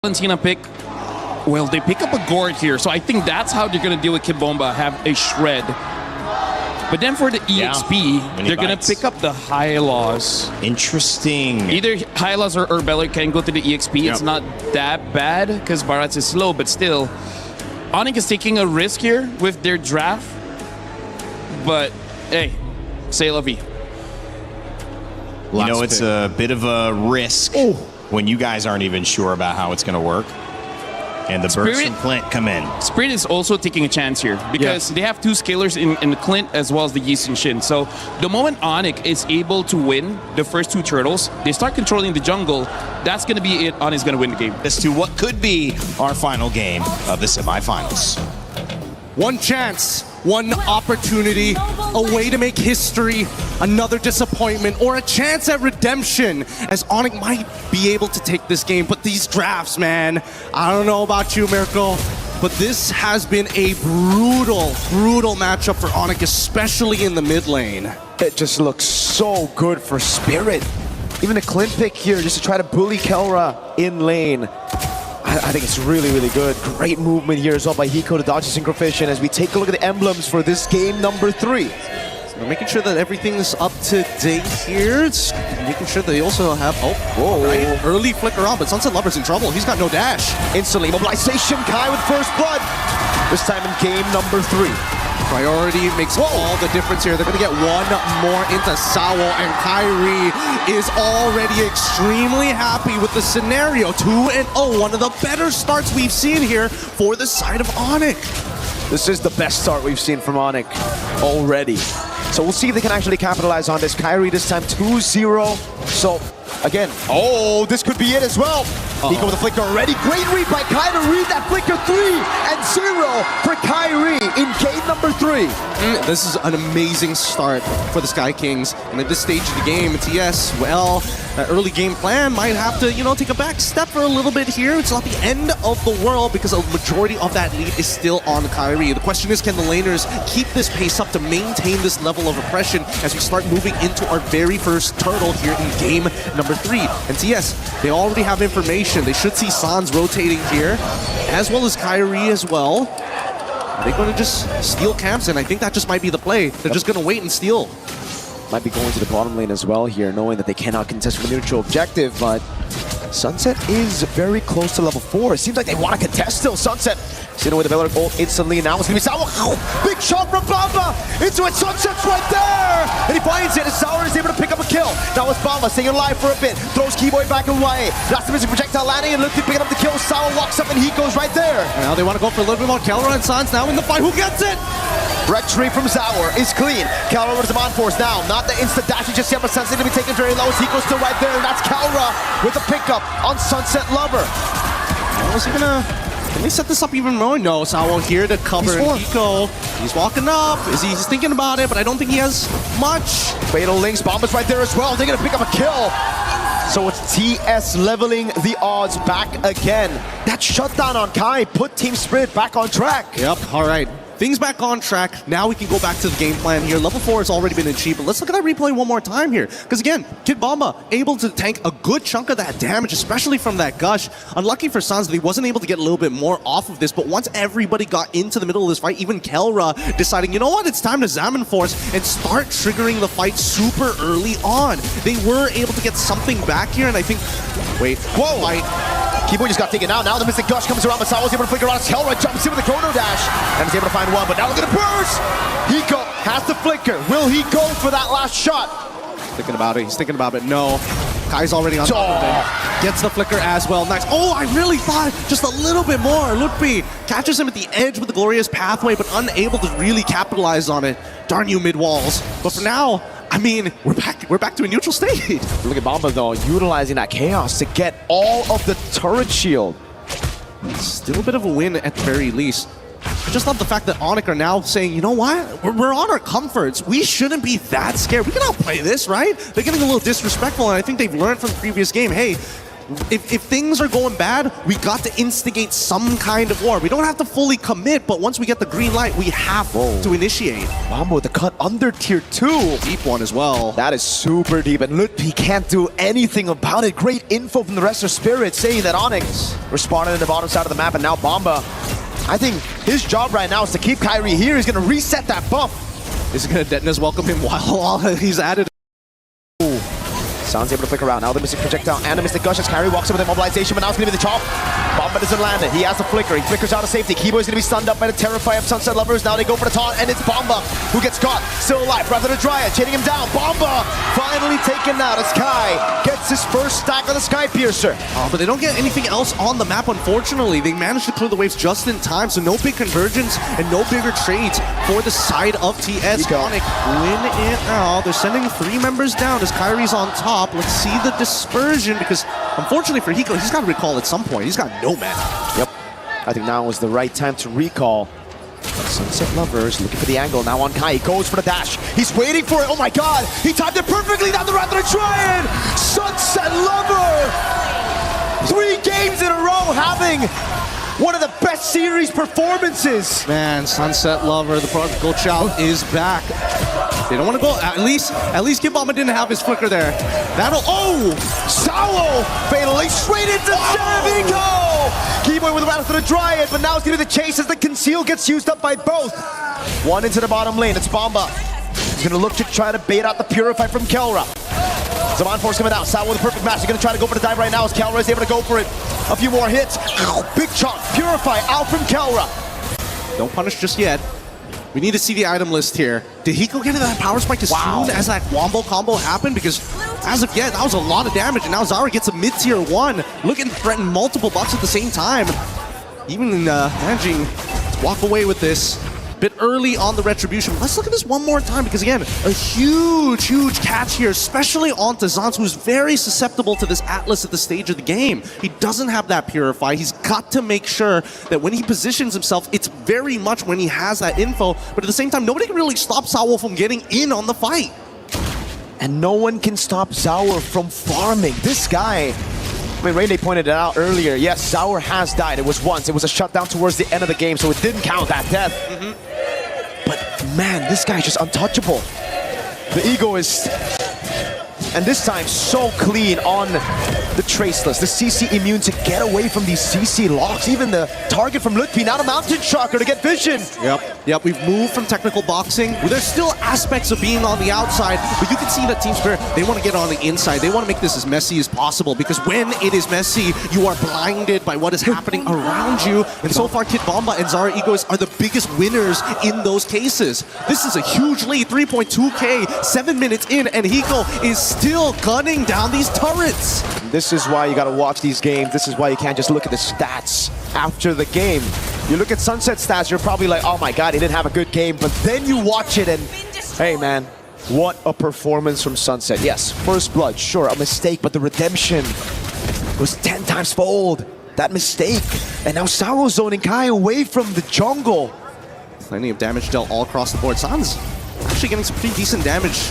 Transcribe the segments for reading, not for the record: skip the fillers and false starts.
Valentina pick, well, they pick up a Gord here, so I think that's how they're going to deal with Kibomba, have a Shred. But then for the EXP, they're going to pick up the Hylos. Interesting. Either Hylos or Beller can go to the EXP. It's not that bad because Barats is slow, but still. ONIC is taking a risk here with their draft. But, hey, say la vie. You know, it's a bit of a risk when you guys aren't even sure about how it's going to work. And the Burst and Clint come in. Spirit is also taking a chance here because they have two scalers in Clint as well as the Yeast and Shin. So the moment ONIC is able to win the first two turtles, they start controlling the jungle. That's going to be it. ONIC's going to win the game. As to what could be our final game of the semifinals. One chance, one opportunity, a way to make history, another disappointment, or a chance at redemption, as ONIC might be able to take this game. But these drafts, man, I don't know about you, Mirko, but this has been a brutal matchup for ONIC, especially in the mid lane. It just looks so good for Spirit. Even a Clint pick here just to try to bully Kelra in lane. I think it's really good. Great movement here as well by Hiko to dodge the Synchrofish. And as we take a look at the emblems for this game number 3. So making sure that everything's up to date here. It's making sure that they also have, early flicker on, but Sunset Lover's in trouble. He's got no dash. Instantly, mobilization, Kai with first blood. This time in game number 3. Priority makes all the difference here. They're going to get one more into Sawo, and Kyrie is already extremely happy with the scenario. 2-0, one of the better starts we've seen here for the side of ONIC. This is the best start we've seen from ONIC already. So we'll see if they can actually capitalize on this. Kyrie this time 2-0. So again, this could be it as well. Hiko with the flicker already. Great read by Kai to read that flicker. 3-0 for Kyrie in game number 3. This is an amazing start for the Sky Kings. And at this stage of the game, it's well, that early game plan might have to, take a back step for a little bit here. It's not the end of the world because a majority of that lead is still on Kyrie. The question is, can the laners keep this pace up to maintain this level of oppression as we start moving into our very first turtle here in game number 3? And TS, they already have information. They should see Sans rotating here, as well as Kyrie as well. Are they going to just steal camps? And I think that just might be the play. They're just going to wait and steal. Might be going to the bottom lane as well here, knowing that they cannot contest for the neutral objective, but Sunset is very close to level 4. It seems like they want to contest still. Sunset sitting with the Beller ult instantly. Now it's going to be Sawa. Big shot from Bamba into it. Sunset's right there. And he finds it. And Sawa is able to pick up a kill. Now it's Bamba staying alive for a bit. Throws Keyboy back away. That's the missing projectile landing and looking picking up the kill. Sawa walks up and he goes right there. Now they want to go for a little bit more. Kelra and Sans now in the fight. Who gets it? Rex tree from Zaur is clean. Kelra with the on force now. Not the instant dash just yet, but Sunset to be taken very low. Hiko's still right there. And that's Kelra with the pickup on Sunset Lover. Is he gonna... Can they set this up even more? No, Sawo here to cover Hiko. He's walking up. He's thinking about it, but I don't think he has much. Fatal Links, Bomba's right there as well. They're gonna pick up a kill. So it's TS leveling the odds back again. That shutdown on Kai put Team Spirit back on track. Yep, all right. Things back on track. Now we can go back to the game plan here. Level 4 has already been achieved, but let's look at that replay one more time here. Because again, Kid Bomba able to tank a good chunk of that damage, especially from that gush. Unlucky for Sans that he wasn't able to get a little bit more off of this, but once everybody got into the middle of this fight, even Kelra deciding, you know what, it's time to Zaman Force and start triggering the fight super early on. They were able to get something back here, and I think, Keyboy just got taken out. Now the Mystic Gush comes around, but Sawa's able to flicker out. Kelra jumps in with the Chrono Dash and is able to find one, but now look at the burst! Hiko has the flicker. Will he go for that last shot? Thinking about it. He's thinking about it. No. Kai's already on top of it. Gets the flicker as well. Nice. Oh, I really thought just a little bit more. Lutfi catches him at the edge with the Glorious Pathway, but unable to really capitalize on it. Darn you, mid-walls. But for now, I mean, we're back to a neutral state. Look at Bomba though, utilizing that chaos to get all of the turret shield. Still a bit of a win at the very least. I just love the fact that ONIC are now saying, you know what? We're on our comforts. We shouldn't be that scared. We can outplay this, right? They're getting a little disrespectful, and I think they've learned from the previous game, hey, if things are going bad, we got to instigate some kind of war. We don't have to fully commit, but once we get the green light, we have to initiate. Bomba with the cut under tier 2. Deep one as well. That is super deep, and lutpi can't do anything about it. Great info from the rest of Spirit saying that ONIC responded in the bottom side of the map, and now Bomba, I think his job right now is to keep Kyrie here. He's going to reset that buff. Is it going to Detona's welcome him while he's at it? Sounds able to flick around. Now the Mystic Projectile and the Mystic Gush as Kyrie walks in with immobilization, but now it's going to be the chop. Bomba doesn't land it. He has the flicker. He flickers out of safety. Kibo's going to be stunned up by the Terrify of Sunset Lovers. Now they go for the taunt, and it's Bomba who gets caught. Still alive. Rather than Dryad, chaining him down. Bomba finally taken out as Kai gets his first stack of the Sky Piercer. But they don't get anything else on the map, unfortunately. They managed to clear the waves just in time, so no big convergence and no bigger trades for the side of TS. ONIC win it out. They're sending 3 members down as Kyrie's on top. Let's see the dispersion, because unfortunately for Hiko, he's got to recall at some point. He's got no mana. Yep. I think now is the right time to recall. Sunset Lovers looking for the angle. Now on Kai. He goes for the dash. He's waiting for it. Oh my god. He timed it perfectly. Now the Rather Triad. Sunset Lover. 3 games in a row having one of the best series performances. Man, Sunset Lover, the prodigal child, is back. They don't want to go. At least Kid Bomba didn't have his flicker there. That'll. Oh! Sawo fatally straight into Jericho! Keyboy with the Rattle to the Dryad, but now it's going to be the chase as the conceal gets used up by both. One into the bottom lane. It's Bomba. He's going to look to try to bait out the Purify from Kelra. Zaman Force coming out. Sawo with a perfect match. He's going to try to go for the dive right now as Kelra is able to go for it. A few more hits. Ow, big chunk. Purify out from Kelra. Don't punish just yet. We need to see the item list here. Did Hiko get to that power spike as soon as that Wombo combo happened? Because as of yet, that was a lot of damage, and now Zara gets a mid-tier 1, looking to threaten multiple buffs at the same time. Even managing to walk away with this. Bit early on the retribution. Let's look at this one more time, because again, a huge catch here, especially on Zans, who's very susceptible to this Atlas at the stage of the game. He doesn't have that Purify. He's got to make sure that when he positions himself, it's very much when he has that info, but at the same time, nobody can really stop Sawo from getting in on the fight. And no one can stop Zaur from farming. This guy, I mean, Rayleigh pointed it out earlier. Yes, Zaur has died. It was once. It was a shutdown towards the end of the game, so it didn't count that death. But man, this guy's just untouchable. The egoist, and this time so clean on the Traceless. The CC immune to get away from these CC locks. Even the target from lutpi, now the Mountain Shocker to get vision. Yep, we've moved from technical boxing. There's still aspects of being on the outside, but you can see that Team Spirit, they want to get on the inside. They want to make this as messy as possible, because when it is messy, you are blinded by what is happening around you. And so far, Kid Bomba and Zara Egos are the biggest winners in those cases. This is a huge lead, 3.2k, 7 minutes in, and Hiko is still gunning down these turrets. This is why you gotta watch these games. This is why you can't just look at the stats after the game. You look at Sunset stats, you're probably like, oh my god, he didn't have a good game. But then you watch it and, hey man, what a performance from Sunset. Yes, first blood, sure, a mistake, but the redemption was 10 times fold. That mistake. And now Sawo zoning Kai away from the jungle. Plenty of damage dealt all across the board. Sans actually getting some pretty decent damage.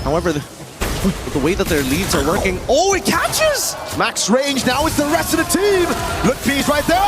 However, the way that their leads are working. Oh, it catches! Max range, now it's the rest of the team. lutpi's right there.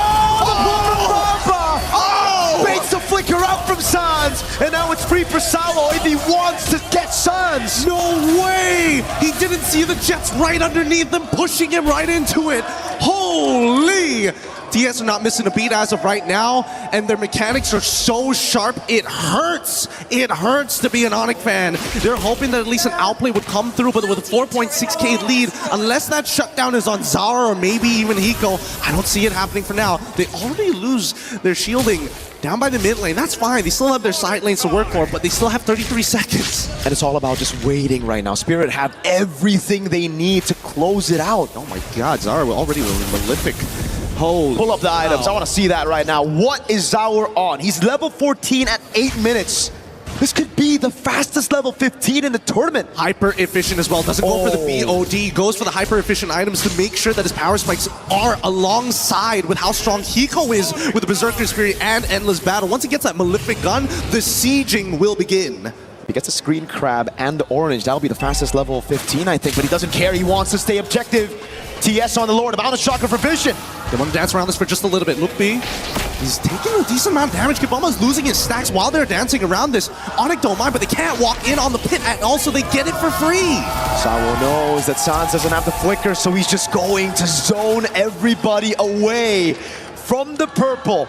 Oh! Baits the flicker out from Sans, and now it's free for Sawo if he wants to get Sans. No way! He didn't see the Jets right underneath them, pushing him right into it. Holy! TS are not missing a beat as of right now, and their mechanics are so sharp, it hurts. It hurts to be an ONIC fan. They're hoping that at least an outplay would come through, but with a 4.6k lead, unless that shutdown is on Zara or maybe even Hiko, I don't see it happening for now. They already lose their shielding down by the mid lane. That's fine. They still have their side lanes to work for, but they still have 33 seconds. And it's all about just waiting right now. Spirit have everything they need to close it out. Oh my god, Zara already prolific. Holy Pull up the items. I want to see that right now. What is Zaur on? He's level 14 at 8 minutes. This could be the fastest level 15 in the tournament. Hyper efficient as well. Doesn't go for the BOD. Goes for the hyper efficient items to make sure that his power spikes are alongside with how strong Hiko is with the Berserker Spirit and Endless Battle. Once he gets that Malefic gun, the sieging will begin. He gets a Screen Crab and the Orange. That'll be the fastest level 15, I think, but he doesn't care. He wants to stay objective. TS on the Lord, about a shocker for vision. They want to dance around this for just a little bit. Look, B, he's taking a decent amount of damage. Kibama's losing his stacks while they're dancing around this. ONIC don't mind, but they can't walk in on the pit, and also they get it for free. Sawo knows that Sans doesn't have the flicker, so he's just going to zone everybody away from the purple.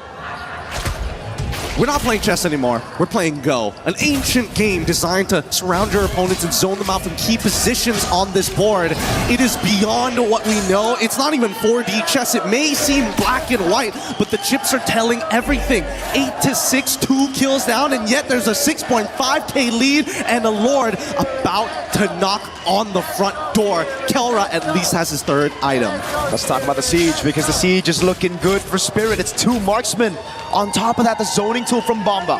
We're not playing chess anymore. We're playing Go. An ancient game designed to surround your opponents and zone them out from key positions on this board. It is beyond what we know. It's not even 4D chess. It may seem black and white, but the chips are telling everything. 8-6, 2 kills down, and yet there's a 6.5k lead and a Lord about to knock on the front door. Kelra at least has his third item. Let's talk about the Siege, because the Siege is looking good for Spirit. It's 2 marksmen. On top of that, the zoning tool from Bomba.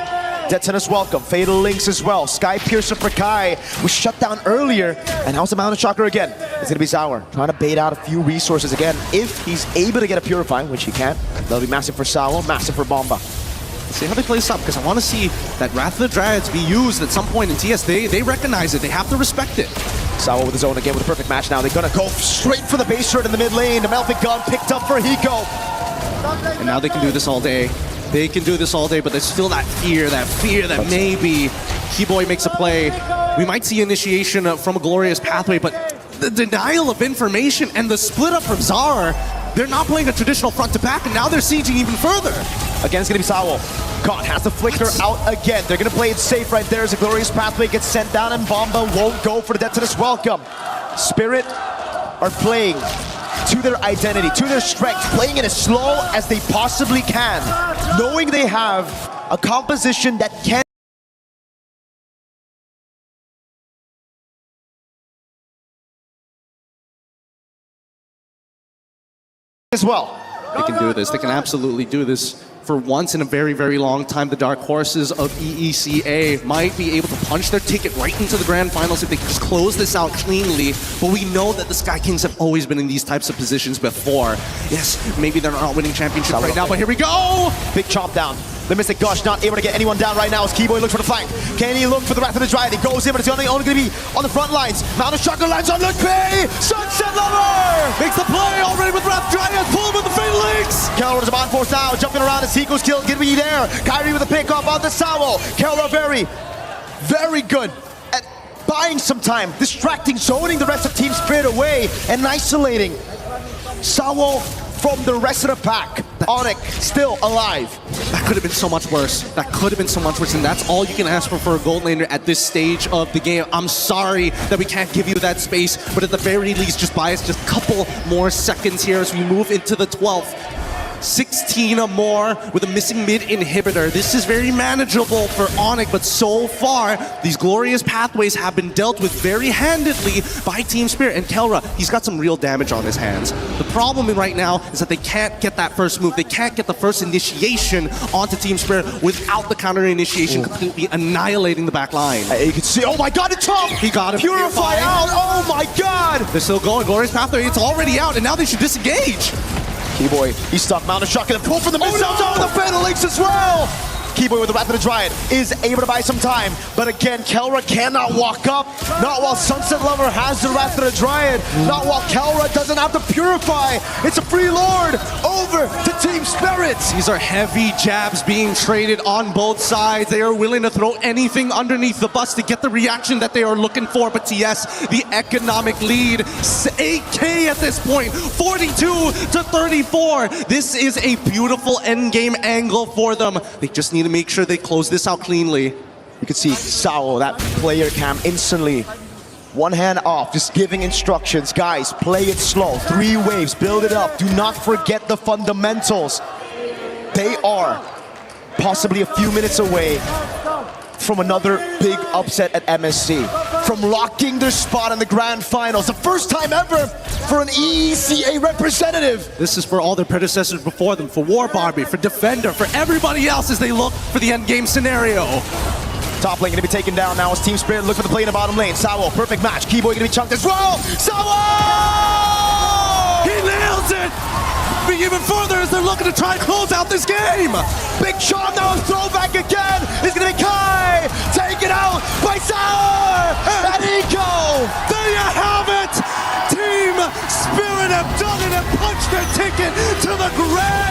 Dead Tennis welcome. Fatal Links as well. Sky Piercer for Kai was shut down earlier. And how's the Mountain Shocker again? It's going to be Sour. Trying to bait out a few resources again. If he's able to get a Purify, which he can, that'll be massive for Sour, massive for Bomba. Let's see how they play this up, because I want to see that Wrath of the Dryads be used at some point in TS. They recognize it. They have to respect it. Sawo with his own again with a perfect match now. They're going to go straight for the base turret in the mid lane. The Melvin gun picked up for Hiko. And now they can do this all day. They can do this all day, but there's still that fear that maybe Keyboy makes a play. We might see initiation from a glorious pathway, but the denial of information and the split up from Zar, they're not playing a traditional front to back, and now they're sieging even further. Again, it's going to be Sawo. God has the flicker out again. They're going to play it safe right there as a glorious pathway gets sent down, and Bomba won't go for the Death to this welcome. Spirit are playing to their identity, to their strength, playing it as slow as they possibly can, knowing they have a composition that can as well. They can do this. They can absolutely do this. For once in a very, very long time, the Dark Horses of EECA might be able to punch their ticket right into the Grand Finals if they just close this out cleanly. But we know that the Sky Kings have always been in these types of positions before. Yes, maybe they're not winning championships right now, but here we go! Big chomp down. The Mystic Gush not able to get anyone down right now as Keyboy looks for the flank. Can he look for the Wrath of the Dryad? He goes in, but it's only going to be on the front lines. Mountain Shocker lands on Luke Bay! Sunset Lover! Makes the play already with Wrath Dryad, pull him with the Fatal Links! Kelra is on force now, jumping around as Hiko's kill. Gonna be there. Kyrie with a pick off on the Sawo. Kelra very good at buying some time, distracting, zoning the rest of Team Spirit away, and isolating Sawo from the rest of the pack. ONIC still alive. That could have been so much worse. That could have been so much worse, and that's all you can ask for a gold laner at this stage of the game. I'm sorry that we can't give you that space, but at the very least, just buy us just a couple more seconds here as we move into the 12th. 16 or more with a missing mid inhibitor. This is very manageable for ONIC, but so far, these glorious pathways have been dealt with very handedly by Team Spirit. And Kelra, he's got some real damage on his hands. The problem right now is that they can't get that first move. They can't get the first initiation onto Team Spirit without the counter initiation completely annihilating the back line. You can see, oh my god, it's Tom! He got it. Purify out, oh my god! They're still going. Glorious pathway, it's already out, and now they should disengage. Keyboy, he's stuck. Mountain Shocker, and pull for the missiles on the Fatal Links as well! Keyboy with the Wrath of the Dryad is able to buy some time, but again, Kelra cannot walk up. Not while Sunset Lover has the Wrath of the Dryad. Not while Kelra doesn't have to Purify. It's a free Lord over to Team Spirits. These are heavy jabs being traded on both sides. They are willing to throw anything underneath the bus to get the reaction that they are looking for. But TS, the economic lead, 8K at this point, 42-34. This is a beautiful endgame angle for them. They just need to make sure they close this out cleanly. You can see Sawo, that player cam, instantly one hand off, just giving instructions. Guys, play it slow. 3 waves, build it up. Do not forget the fundamentals. They are possibly a few minutes away from another big upset at MSC. From locking their spot in the grand finals. The first time ever for an EECA representative. This is for all their predecessors before them, for War Barbie, for Defender, for everybody else as they look for the endgame scenario. Top lane gonna be taken down now as Team Spirit look for the play in the bottom lane. Sawo, perfect match. Keyboy gonna be chunked as well. Sawo! He nails it! Moving even further as they're looking to try and close out this game. Big shot now, throwback again. It's gonna be Kai. Taken out by Sawo! And Eco! There you have it! Team Spirit have punch their ticket to the grand